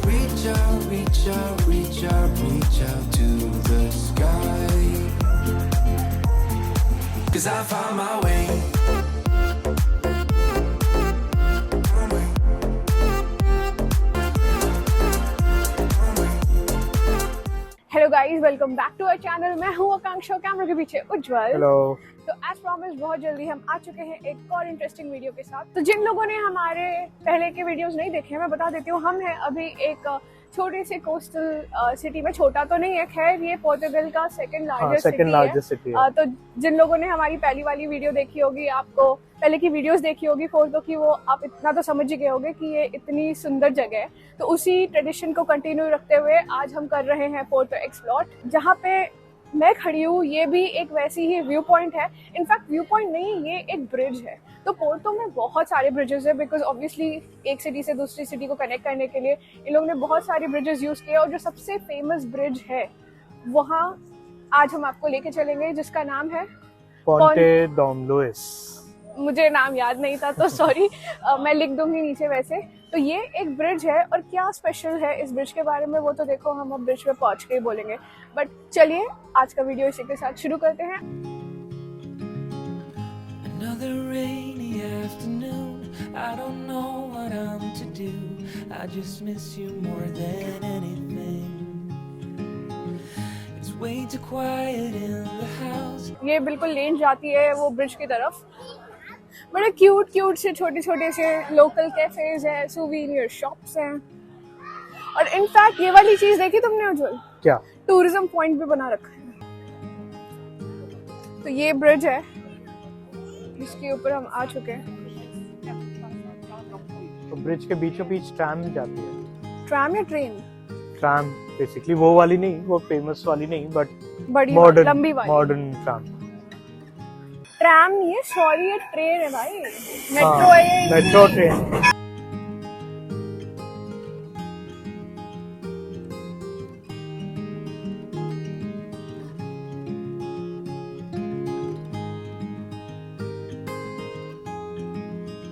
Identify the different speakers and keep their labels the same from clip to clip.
Speaker 1: Reach out, reach out, reach out, reach out to the sky. 'Cause I found my way.
Speaker 2: Hello guys, welcome back to our channel. मैं हूँ Akanksha, camera के पीछे Ujjwal.
Speaker 3: Hello.
Speaker 2: तो as promise बहुत जल्दी हम आ चुके हैं एक और इंटरेस्टिंग वीडियो के साथ। तो जिन लोगों ने हमारे पहले के वीडियोस नहीं देखे हैं, मैं बता देती हूँ, हम हैं अभी एक छोटे से कोस्टल सिटी में। छोटा तो नहीं है, खैर ये पोर्टुगल का सेकंड लार्जेस्ट सिटी है। तो जिन लोगों ने हमारी पहली वाली वीडियो देखी होगी, आपको पहले की वीडियोस देखी होगी फोटो की, वो आप इतना तो समझ ही गए होंगे कि ये इतनी सुंदर जगह है। तो उसी ट्रेडिशन को कंटिन्यू रखते हुए आज हम कर रहे हैं पोर्टो एक्सप्लोर। जहाँ पे मैं खड़ी हूँ ये भी एक वैसी ही व्यू पॉइंट है। इनफैक्ट व्यू पॉइंट नहीं, ये एक ब्रिज है। तो पोर्टो में बहुत सारे ब्रिजेस है, बिकॉज ऑब्वियसली एक सिटी से दूसरी सिटी को कनेक्ट करने के लिए इन लोगों ने बहुत सारे ब्रिजेस यूज किए। और जो सबसे फेमस ब्रिज है वहाँ आज हम आपको लेके चलेंगे, जिसका नाम है
Speaker 3: पोंटे डॉम लुइस।
Speaker 2: मुझे नाम याद नहीं था तो सॉरी, मैं लिख दूंगी नीचे वैसे। तो ये एक ब्रिज है, और क्या स्पेशल है इस ब्रिज के बारे में वो तो देखो हम अब ब्रिज पे पहुंच के ही बोलेंगे। बट चलिए आज का वीडियो इसी के साथ शुरू करते हैं।
Speaker 1: Another rainy afternoon. I don't know what I'm to do. I just miss you more than anything. It's way too quiet in the house.
Speaker 2: ये बिल्कुल लेन जाती है वो ब्रिज की तरफ। बड़े क्यूट क्यूट से छोटे छोटे से लोकल कैफेज है, सुवीनियर शॉप्स हैं। और इनफैक्ट ये वाली चीज देखी तुमने उज्जवल?
Speaker 3: क्या?
Speaker 2: टूरिज्म पॉइंट भी बना रखा है। तो ये ब्रिज है, इसके ऊपर हम आ चुके हैं।
Speaker 3: तो ब्रिज के बीचों बीच ट्रैम जाती है।
Speaker 2: ट्रैम या ट्रेन?
Speaker 3: ट्रैम बेसिकली वो वाली नहीं, वो फेमस वाली नहीं, बट
Speaker 2: बड़ी
Speaker 3: मॉडर्न
Speaker 2: लंबी वाली
Speaker 3: मॉडर्न ट्रैम।
Speaker 2: ट्रैम नहीं है, सॉरी, ये ट्रेन है भाई। मेट्रो है ये।
Speaker 3: Metro train.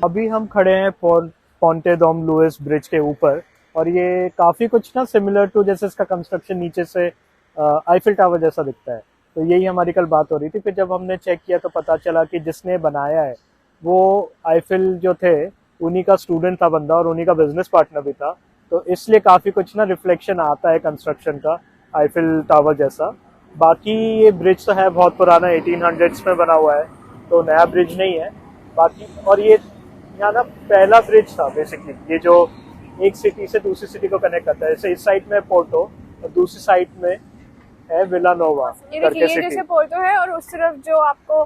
Speaker 3: अभी हम खड़े हैं पोंटे डॉम लुइस ब्रिज के ऊपर, और ये काफी कुछ ना सिमिलर टू, जैसे इसका कंस्ट्रक्शन नीचे से आईफिल टावर जैसा दिखता है। तो यही हमारी कल बात हो रही थी। फिर जब हमने चेक किया तो पता चला कि जिसने बनाया है वो आईफिल जो थे उन्हीं का स्टूडेंट था बंदा, और उन्हीं का बिजनेस पार्टनर भी था। तो इसलिए काफी कुछ ना रिफ्लेक्शन आता है कंस्ट्रक्शन का आईफिल टावर जैसा। बाकी ये ब्रिज तो है बहुत पुराना, 1800s में बना हुआ है, तो नया ब्रिज नहीं है। बाकी और ये यहाँ ना पहला ब्रिज था बेसिकली, ये जो एक सिटी से दूसरी सिटी को कनेक्ट करता है। जैसे इस साइड में पोर्टो और दूसरी साइड में है विला नोवा करके
Speaker 2: ये
Speaker 3: सिटी।
Speaker 2: जैसे पोर्टो है, और उस तरफ जो आपको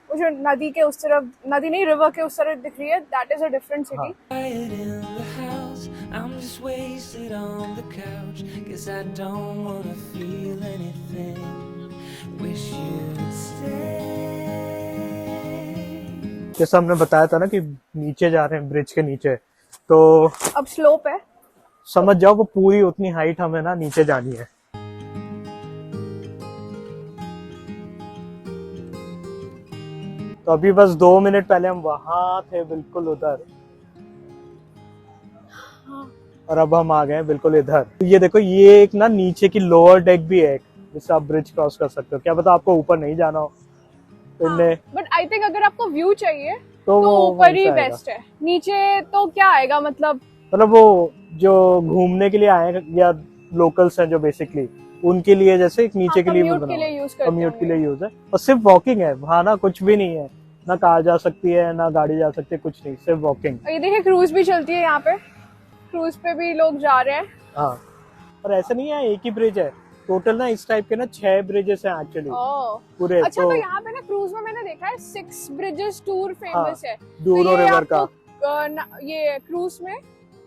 Speaker 2: वो जो नदी के उस तरफ, नदी नहीं रिवर के उस तरफ दिख रही है, that is a different city.
Speaker 1: Quiet in the house. I'm just wasted on the couch. 'Cause I don't wanna feel anything. Wish you'd stay.
Speaker 3: जैसा हमने बताया था ना कि नीचे जा रहे हैं ब्रिज के नीचे, तो
Speaker 2: अब स्लोप है।
Speaker 3: समझ जाओ वो पूरी उतनी हाइट हमें ना नीचे जानी है। तो अभी बस 2 मिनट पहले हम वहां थे, बिल्कुल उधर, और अब हम आ गए हैं बिल्कुल इधर। तो ये देखो, ये एक ना नीचे की लोअर डेक भी है, जिससे आप ब्रिज क्रॉस कर सकते हो। क्या पता आपको ऊपर नहीं जाना हो।
Speaker 2: बट आई थिंक अगर आपको व्यू चाहिए
Speaker 3: तो
Speaker 2: तो
Speaker 3: वो
Speaker 2: ऊपर ही
Speaker 3: वैसा आएगा।
Speaker 2: बेस्ट है। नीचे तो क्या आएगा, मतलब
Speaker 3: वो जो घूमने के लिए आए हैं या लोकल्स हैं जो बेसिकली उनके लिए, जैसे एक नीचे के लिए भी
Speaker 2: कम्यूट
Speaker 3: बना
Speaker 2: के लिए यूज करते
Speaker 3: कम्यूट के
Speaker 2: होंगे।
Speaker 3: लिए यूज है। और सिर्फ वॉकिंग है वहाँ ना, कुछ भी नहीं है, ना कार जा सकती है ना गाड़ी जा सकती है, कुछ नहीं, सिर्फ वॉकिंग।
Speaker 2: और ये देखिए क्रूज भी चलती है यहाँ पे, क्रूज पे भी लोग जा रहे हैं।
Speaker 3: हाँ, और ऐसा नहीं है एक ही ब्रिज है, टोटल ना इस टाइप के ना 6 ब्रिजेस हैं एक्चुअली पूरे।
Speaker 2: अच्छा, तो यहाँ पे ना क्रूज में मैंने देखा है 6 ब्रिजेस टूर फेमस है।
Speaker 3: डूरो
Speaker 2: तो ये
Speaker 3: रिवर का।
Speaker 2: ये क्रूज में,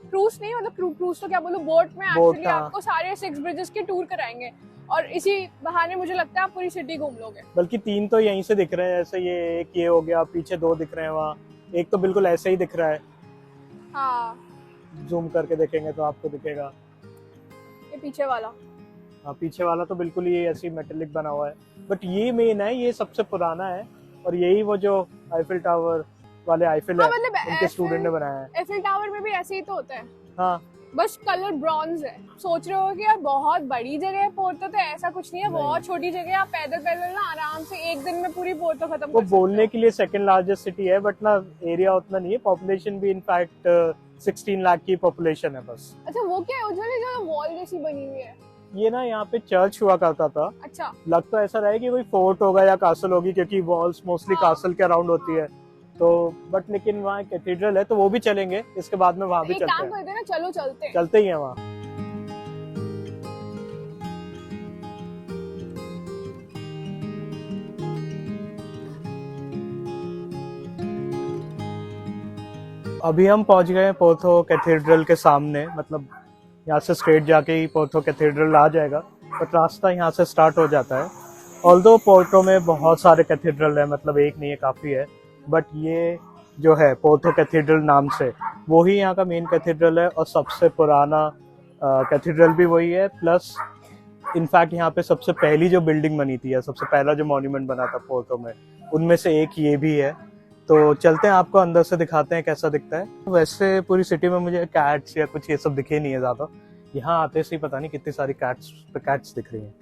Speaker 2: क्रूज नहीं मतलब क्रूज तो क्या बोलूं, बोट में एक्चुअली आपको सारे 6 ब्रिजेस के टूर कराएंगे, और इसी बहाने मुझे लगता है आप पूरी सिटी घूम लोगे।
Speaker 3: बल्कि 3 तो यहीं से दिख रहे हैं, जैसे ये एक ये हो गया, पीछे 2 दिख रहे हैं, वहाँ एक तो बिल्कुल ऐसे ही दिख रहा है।
Speaker 2: हाँ,
Speaker 3: जूम करके देखेंगे तो आपको दिखेगा।
Speaker 2: ये पीछे वाला,
Speaker 3: हाँ, पीछे वाला तो बिल्कुल ये ऐसी मेटेलिक बना हुआ है, बट ये मेन है, ये सबसे पुराना है। और यही वो जो आईफिल टावर वाले आईफिल है,
Speaker 2: मतलब
Speaker 3: उनके स्टूडेंट ने बनाया है।
Speaker 2: एफिल टावर में भी ऐसे ही तो होता है।
Speaker 3: हाँ,
Speaker 2: बस कलर ब्रॉन्ज है। सोच रहे हो कि यार बहुत बड़ी जगह है पोर्तो, तो ऐसा कुछ नहीं है, बहुत छोटी जगह है। आप पैदल पैदल ना आराम से एक दिन में पूरी पोर्तो खत्म
Speaker 3: वो
Speaker 2: कर सकते
Speaker 3: बोलने
Speaker 2: हो।
Speaker 3: के लिए सेकंड लार्जेस्ट सिटी है, बट ना एरिया उतना नहीं है, पॉपुलेशन भी इनफैक्ट 16 लाख की पॉपुलेशन है बस।
Speaker 2: अच्छा वो क्या है उधर जो वॉल जैसी बनी हुई है?
Speaker 3: ये ना यहाँ पे चर्च हुआ करता था।
Speaker 2: अच्छा
Speaker 3: लग तो ऐसा रहा है कि कोई फोर्ट होगा या कासल होगी, क्योंकि वॉल्स मोस्टली
Speaker 2: हाँ।
Speaker 3: कासल के अराउंड होती है। तो बट लेकिन वहाँ कैथेड्रल है तो वो भी चलेंगे, इसके बाद में वहाँ भी
Speaker 2: एक
Speaker 3: चलते
Speaker 2: काम
Speaker 3: हैं।
Speaker 2: करते हैं ना, चलो चलते हैं।
Speaker 3: चलते ही हैं वहाँ। अभी हम पहुंच गए हैं पोर्थो कैथेड्रल के सामने, मतलब यहाँ से स्ट्रेट जाके ही पोर्थो कैथेड्रल आ जाएगा, बट रास्ता यहाँ से स्टार्ट हो जाता है। ऑल्दो पोर्टो में बहुत सारे कैथेड्रल है, मतलब एक नहीं है, काफ़ी है, बट ये जो है पोर्थो कैथेड्रल नाम से, वही यहाँ का मेन कैथेड्रल है और सबसे पुराना कैथेड्रल भी वही है। प्लस इनफैक्ट यहाँ पे सबसे पहली जो बिल्डिंग बनी थी या सबसे पहला जो मॉन्यूमेंट बना था पोर्टो में, उनमें से एक ये भी है। तो चलते हैं, आपको अंदर से दिखाते हैं कैसा दिखता है। वैसे पूरी सिटी में मुझे कैट्स या कुछ ये सब दिखे नहीं है ज़्यादा, यहाँ आते से ही पता नहीं कितनी सारी कैट्स दिख रही हैं।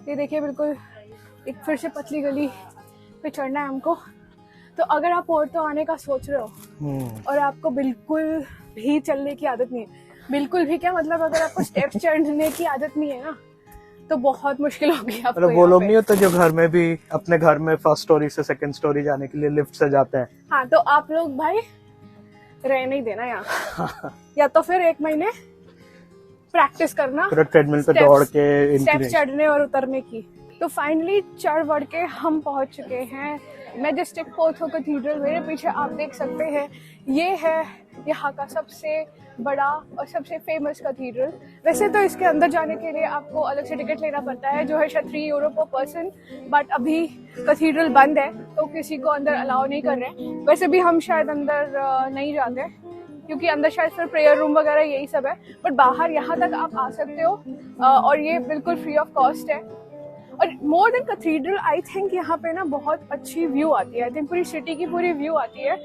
Speaker 2: ये देखिए बिल्कुल एक फिर से पतली गली पे चढ़ना है हमको। तो अगर आप पोर्तो आने का सोच रहे हो और आपको बिल्कुल भी चलने की आदत नहीं है, बिल्कुल भी क्या मतलब अगर आपको स्टेप्स चढ़ने की आदत नहीं है ना, तो बहुत मुश्किल होगी आपको।
Speaker 3: मतलब वो लोग नहीं होते जो घर में भी अपने घर में फर्स्ट स्टोरी से सेकंड स्टोरी जाने के लिए लिफ्ट से जाते हैं।
Speaker 2: हाँ तो आप लोग भाई रहने ही देना यहाँ या तो फिर एक महीने प्रैक्टिस करना
Speaker 3: पूरा ट्रेडमिल पे दौड़ के
Speaker 2: स्टेप्स चढ़ने और उतरने की। तो फाइनली चढ़ बढ़ के हम पहुंच चुके हैं मैजेस्टिक पोर्थो कैथेड्रल। मेरे पीछे आप देख सकते हैं, ये है यहाँ का सबसे बड़ा और सबसे फेमस कैथेड्रल। वैसे तो इसके अंदर जाने के लिए आपको अलग से टिकट लेना पड़ता है, जो है शायद 3 यूरो पर पर्सन, बट अभी कैथेड्रल बंद है तो किसी को अंदर अलाउ नहीं कर रहे हैं। वैसे भी हम शायद अंदर नहीं जाते क्योंकि अंदर शायद फिर प्रेयर रूम वगैरह यही सब है, बट बाहर यहाँ तक आप आ सकते हो और ये बिल्कुल फ्री ऑफ कॉस्ट है। और more than cathedral I think यहाँ पे ना बहुत अच्छी व्यू आती है। आई थिंक पूरी सिटी की पूरी व्यू आती है,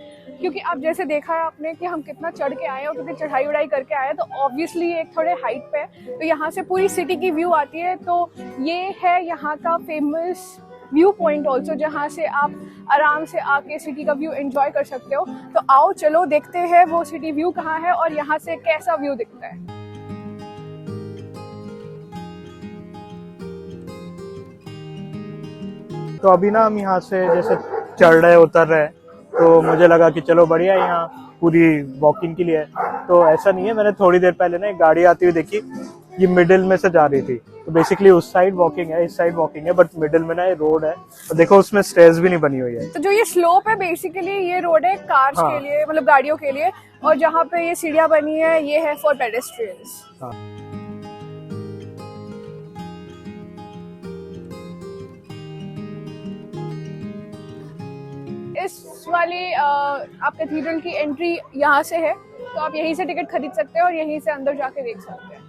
Speaker 2: क्योंकि आप जैसे देखा है आपने कि हम कितना चढ़ के आए हैं और कितनी चढ़ाई उड़ाई करके आए हैं, तो ऑब्वियसली एक थोड़े हाइट पे है, तो यहाँ से पूरी सिटी की व्यू आती है। तो ये है यहाँ का फेमस व्यू पॉइंट ऑल्सो, जहाँ से आप आराम से आके सिटी का व्यू एंजॉय कर सकते हो। तो आओ चलो देखते हैं वो सिटी व्यू कहाँ है और यहाँ से कैसा व्यू दिखता है।
Speaker 3: तो अभी ना हम यहाँ से जैसे चढ़ रहे उतर रहे, तो मुझे लगा कि चलो बढ़िया यहाँ पूरी वॉकिंग के लिए। तो ऐसा नहीं है, मैंने थोड़ी देर पहले ना एक गाड़ी आती हुई देखी, ये मिडिल में से जा रही थी, तो बेसिकली उस साइड वॉकिंग है, इस साइड वॉकिंग है, बट मिडिल में ना ये रोड है। तो देखो उसमें स्टेयर्स भी नहीं बनी हुई है।
Speaker 2: तो जो ये स्लोप है बेसिकली ये रोड है कार्स
Speaker 3: हाँ।
Speaker 2: के लिए, मतलब गाड़ियों के लिए, और जहाँ पे ये सीढ़ियाँ बनी है ये है फॉर पेडेस्ट्रियंस।
Speaker 3: हाँ।
Speaker 2: इस वाली आप कैथेड्रल की एंट्री यहाँ से है, तो आप यहीं से टिकट खरीद सकते हैं और यहीं से अंदर जाके देख सकते हैं।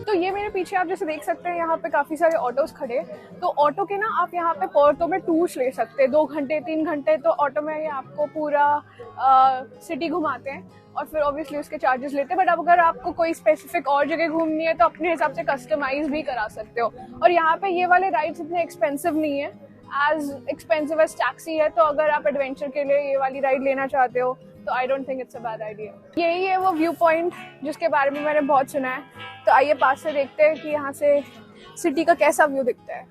Speaker 2: तो ये मेरे पीछे आप जैसे देख सकते हैं यहाँ पे काफी सारे ऑटोज खड़े। तो ऑटो के ना आप यहाँ पे पोर्तो में टूर्स ले सकते हैं, 2 घंटे 3 घंटे। तो ऑटो में ये आपको पूरा सिटी घुमाते हैं और फिर ऑब्वियसली उसके चार्जेस लेते हैं। बट अब अगर आपको कोई स्पेसिफिक और जगह घूमनी है तो अपने हिसाब से कस्टमाइज भी करा सकते हो। और यहाँ पे ये वाले राइड्स इतने एक्सपेंसिव नहीं है, एज एक्सपेंसिव एज टैक्सी है। तो अगर आप एडवेंचर के लिए ये वाली राइड लेना चाहते हो तो I don't think it's a bad idea. यही है वो व्यू पॉइंट जिसके बारे में मैंने बहुत सुना है। तो आइए पास से देखते हैं कि यहाँ से सिटी का कैसा व्यू दिखता है।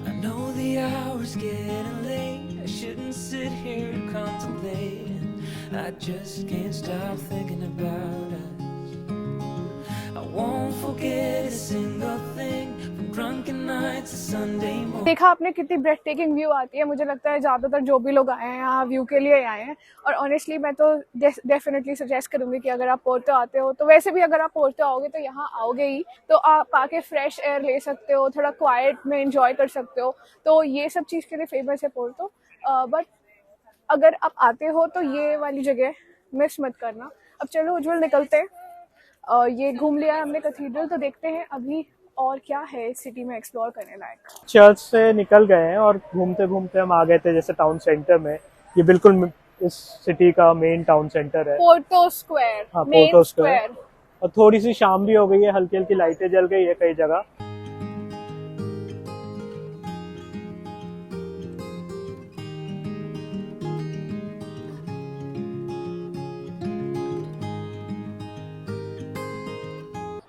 Speaker 1: I know the hour's getting late. I shouldn't sit here contemplating. I just can't stop thinking about us. I won't forget a single thing from drunken nights to Sunday morning.
Speaker 2: देखा आपने कितनी breath taking view आती है। मुझे लगता है ज्यादातर जो भी लोग आए हैं यहाँ व्यू के लिए आए हैं। और ऑनेस्टली मैं तो डेफिनेटली सजेस्ट करूंगी कि अगर आप पोर्तो आते हो, तो वैसे भी अगर आप पोर्तो आओगे तो यहाँ आओगे ही, तो आप आके फ्रेश एयर ले सकते हो, थोड़ा क्वाइट में एंजॉय कर सकते हो। तो ये सब चीज़ के लिए फेमस है पोर्तो। बट अगर आप आते हो तो ये वाली जगह मिस मत करना। अब चलो उज्जवल निकलते हैं, ये घूम लिया हमने कैथीड्रल, तो देखते हैं अभी और क्या है इस सिटी में एक्सप्लोर करने लायक।
Speaker 3: चर्च से निकल गए हैं और घूमते घूमते हम आ गए थे जैसे टाउन सेंटर में। ये बिल्कुल इस सिटी का मेन टाउन सेंटर है,
Speaker 2: पोर्टो स्क्वायर।
Speaker 3: हाँ
Speaker 2: मेन
Speaker 3: पोर्टो स्क्वायर।
Speaker 2: स्क्वायर।
Speaker 3: और थोड़ी सी शाम भी हो गई है, हल्की हल्की लाइटें जल गई है कई जगह।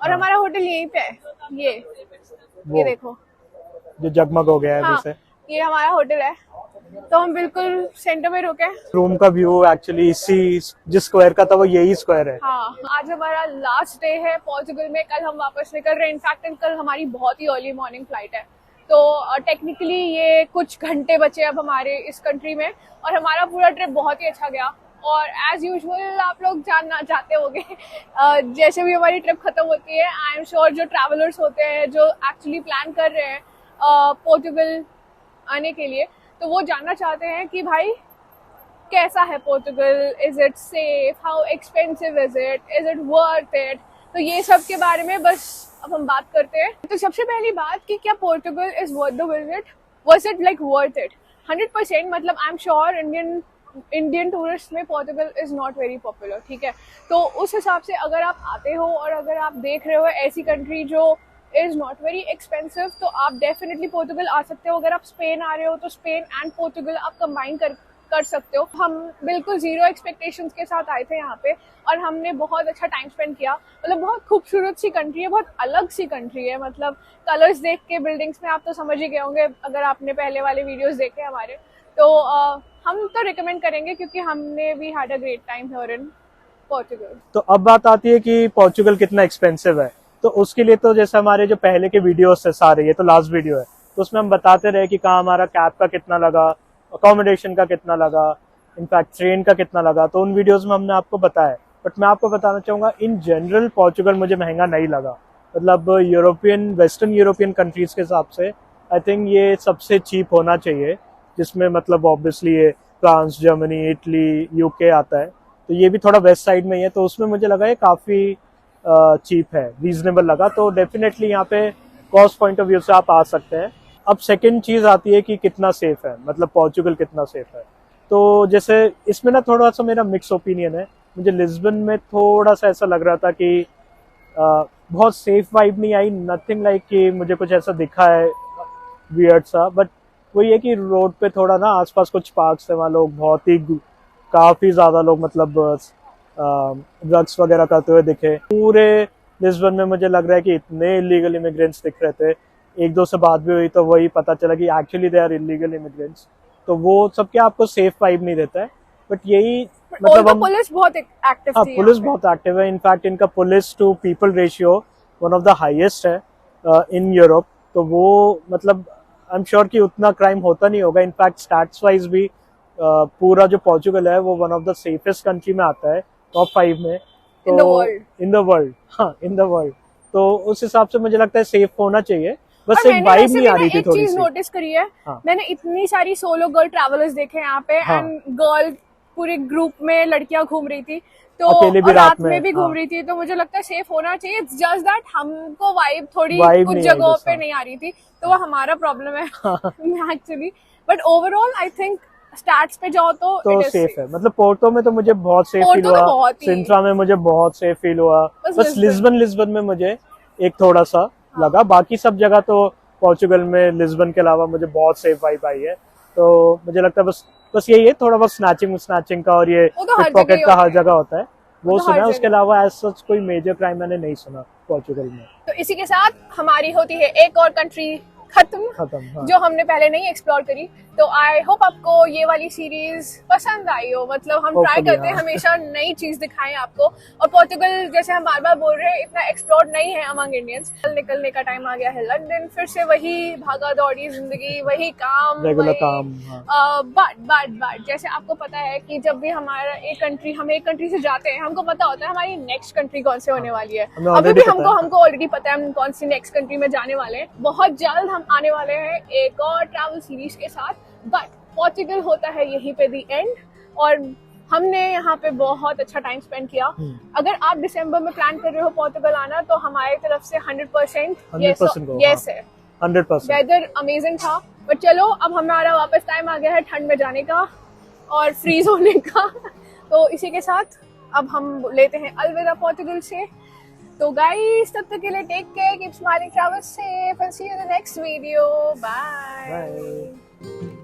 Speaker 2: और हमारा होटल यहीं पे है, ये देखो
Speaker 3: जो जगमग हो गया है
Speaker 2: हाँ,
Speaker 3: जैसे।
Speaker 2: ये हमारा होटल है, तो हम बिल्कुल सेंटर में रुके।
Speaker 3: रूम का व्यू एक्चुअली इसी जिस स्क्वायर का था वो यही स्क्वायर है।
Speaker 2: हाँ, आज हमारा लास्ट डे है पोर्टुगल में, कल हम वापस निकल रहे हैं। इनफैक्ट कल हमारी बहुत ही अर्ली मॉर्निंग फ्लाइट है, तो टेक्निकली ये कुछ घंटे बचे अब हमारे इस कंट्री में, और हमारा पूरा ट्रिप बहुत ही अच्छा गया। और एज यूजुअल आप लोग जानना चाहते होंगे जैसे भी हमारी ट्रिप खत्म होती है, आई एम श्योर जो ट्रैवलर्स होते हैं जो एक्चुअली प्लान कर रहे हैं पोर्टुगल आने के लिए, तो वो जानना चाहते हैं कि भाई कैसा है Portugal, is it safe, how expensive is it worth it. तो ये सब के बारे में बस अब हम बात करते हैं। तो सबसे पहली बात कि क्या Portugal is worth the visit, was it like worth it 100%। मतलब I am sure Indian tourist में Portugal is not very popular, ठीक है। तो उस हिसाब से अगर आप आते हो और अगर आप देख रहे हो ऐसी कंट्री जो इज नॉट वेरी एक्सपेंसिव, तो आप डेफिनेटली पोर्टुगल आ सकते हो। अगर आप स्पेन आ रहे हो तो स्पेन एंड पोर्टुगल आप कंबाइन कर सकते हो। हम बिल्कुल जीरो एक्सपेक्टेशंस के साथ आए थे यहाँ पे, और हमने बहुत अच्छा टाइम स्पेंड किया। मतलब बहुत खूबसूरत सी कंट्री है, बहुत अलग सी कंट्री है। मतलब कलर्स देख के बिल्डिंग्स में आप तो समझ ही गए होंगे अगर आपने पहले वाले वीडियोस देखे हमारे। तो हम तो रिकमेंड करेंगे क्योंकि हमने भी had a great time here in Portugal.
Speaker 3: तो अब बात आती है कि पोर्चुगल कितना एक्सपेंसिव है। तो उसके लिए तो जैसे हमारे जो पहले के वीडियोस है सारे, ये तो लास्ट वीडियो है, तो उसमें हम बताते रहे कि कहाँ हमारा कैब का कितना लगा, अकोमोडेशन का कितना लगा, इनफैक्ट ट्रेन का कितना लगा। तो उन वीडियोस में हमने आपको बताया। बट मैं आपको बताना चाहूँगा इन जनरल पोर्चुगल मुझे महंगा नहीं लगा। मतलब वेस्टर्न यूरोपियन कंट्रीज के हिसाब से आई थिंक ये सबसे चीप होना चाहिए, जिसमें मतलब ऑब्वियसली ये फ्रांस, जर्मनी, इटली, यूके आता है। तो ये भी थोड़ा वेस्ट साइड में ही है, तो उसमें मुझे लगा ये काफ़ी चीप है, रीजनेबल लगा। तो डेफिनेटली यहाँ पे कॉस्ट पॉइंट ऑफ व्यू से आप आ सकते हैं। अब सेकंड चीज़ आती है कि कितना सेफ है, मतलब पोर्चुगल कितना सेफ है। तो जैसे इसमें ना थोड़ा सा मेरा मिक्स ओपिनियन है। मुझे लिस्बन में थोड़ा सा ऐसा लग रहा था कि बहुत सेफ वाइब नहीं आई, नथिंग लाइक कि मुझे कुछ ऐसा दिखा है वियर्ड सा। बट वही है कि रोड पे थोड़ा ना आसपास कुछ पार्क्स है, वहाँ लोग बहुत ही काफ़ी ज़्यादा लोग मतलब ड्रग्स वगैरह करते हुए दिखे। पूरे लिस्बन में मुझे लग रहा है कि इतने इलीगल इमिग्रेंट्स दिख रहे थे। एक दो से बात भी हुई तो वही पता चला कि actually they are illegal immigrants. तो वो सब क्या आपको सेफ वाइब नहीं देता है। बट यही मतलब हम
Speaker 2: पुलिस बहुत एक्टिव
Speaker 3: हाँ,
Speaker 2: थी,
Speaker 3: पुलिस बहुत एक्टिव है। इनफैक्ट इनका police to people ratio one of the highest है इन यूरोप। तो वो मतलब आई एम श्योर कि उतना क्राइम होता नहीं होगा। इनफैक्ट स्टैट्स वाइज भी पूरा जो पोर्चुगल है वो one of the safest country में आता है, टॉप 5 में। तो इन द वर्ल्ड, हाँ इन द वर्ल्ड। तो उस हिसाब से मुझे लगता है सेफ होना चाहिए। बस एक वाइब नहीं आ रही थी थोड़ी सी।
Speaker 2: नोटिस करी है
Speaker 3: हाँ।
Speaker 2: मैंने, इतनी सारी सोलो गर्ल ट्रैवलर्स देखे यहाँ पे,
Speaker 3: हाँ।
Speaker 2: एंड गर्ल पूरे ग्रुप में लड़कियां घूम रही थी, तो
Speaker 3: अकेले भी
Speaker 2: और
Speaker 3: रात
Speaker 2: रात में भी घूम
Speaker 3: हाँ।
Speaker 2: रही थी। तो मुझे लगता है सेफ होना चाहिए। इट्स जस्ट दैट हमको वाइब थोड़ी
Speaker 3: Vibe
Speaker 2: कुछ
Speaker 3: नहीं आई
Speaker 2: जगहों
Speaker 3: बस,
Speaker 2: पे
Speaker 3: हाँ।
Speaker 2: नहीं आ रही थी, तो वो हमारा प्रॉब्लम है actually. But overall I think stats पे जाओ तो
Speaker 3: तो
Speaker 2: it is
Speaker 3: सेफ
Speaker 2: safe।
Speaker 3: है। मतलब पोर्टो में तो मुझे बहुत सेफ फील
Speaker 2: पोर्टो तो
Speaker 3: हुआ,
Speaker 2: बहुत ही-
Speaker 3: सिंट्रा में मुझे बहुत सेफ फील हुआ। बस लिस्बन में मुझे एक थोड़ा सा लगा। बाकी सब जगह तो पोर्चुगल में लिस्बन के अलावा मुझे बहुत सेफ वाइब आई है। तो मुझे लगता है बस यही है, थोड़ा बहुत स्नैचिंग का और ये
Speaker 2: वो तो हर
Speaker 3: पॉकेट
Speaker 2: जगह
Speaker 3: का
Speaker 2: होता
Speaker 3: हर
Speaker 2: है।
Speaker 3: जगह होता है, वो
Speaker 2: तो हर
Speaker 3: सुना है।
Speaker 2: जगह।
Speaker 3: उसके अलावा एज सच कोई मेजर क्राइम मैंने नहीं सुना पोर्चुगल में।
Speaker 2: तो इसी के साथ हमारी होती है एक और कंट्री खत्म,
Speaker 3: हाँ।
Speaker 2: जो हमने पहले नहीं एक्सप्लोर करी। तो आई होप आपको ये वाली सीरीज पसंद आई हो। मतलब हम ट्राई
Speaker 3: Hopefully,
Speaker 2: करते हैं
Speaker 3: हाँ।
Speaker 2: हमेशा नई चीज दिखाएं आपको। और पोर्टुगल जैसे हम बार बार बोल रहे हैं इतना एक्सप्लोर नहीं है अमंग इंडियंस। निकलने का टाइम आ गया है लंदन, फिर से वही भागा दौड़ी जिंदगी, वही काम,
Speaker 3: रेगुलर
Speaker 2: वही
Speaker 3: काम, हाँ।
Speaker 2: बट जैसे आपको पता है कि जब भी हम एक कंट्री से जाते हैं, हमको पता होता है हमारी नेक्स्ट कंट्री कौन से होने वाली है।
Speaker 3: हमें
Speaker 2: अभी
Speaker 3: already
Speaker 2: भी
Speaker 3: पता है।
Speaker 2: हमको ऑलरेडी पता है हम कौन सी नेक्स्ट कंट्री में जाने वाले हैं। बहुत जल्द हम आने वाले हैं एक और ट्रैवल सीरीज के साथ। बट पोर्चुगल होता है यहीं पे दी एंड, और हमने यहाँ पे बहुत अच्छा टाइम स्पेंड किया। अगर आप दिसंबर में प्लान कर रहे हो पोर्टुगल आना तो हमारी तरफ से 100%
Speaker 3: 100%
Speaker 2: यस है।
Speaker 3: 100%।
Speaker 2: वेदर अमेजिंग था। बट चलो अब हमारा वापस टाइम आ गया है ठंड में जाने का और फ्रीज होने का। तो इसी के साथ अब हम लेते हैं अलविदा पोर्टुगल से। तो गाइस तब तक के लिए take care, keep smiling, travel safe and see you in the next video. Bye.
Speaker 3: Bye.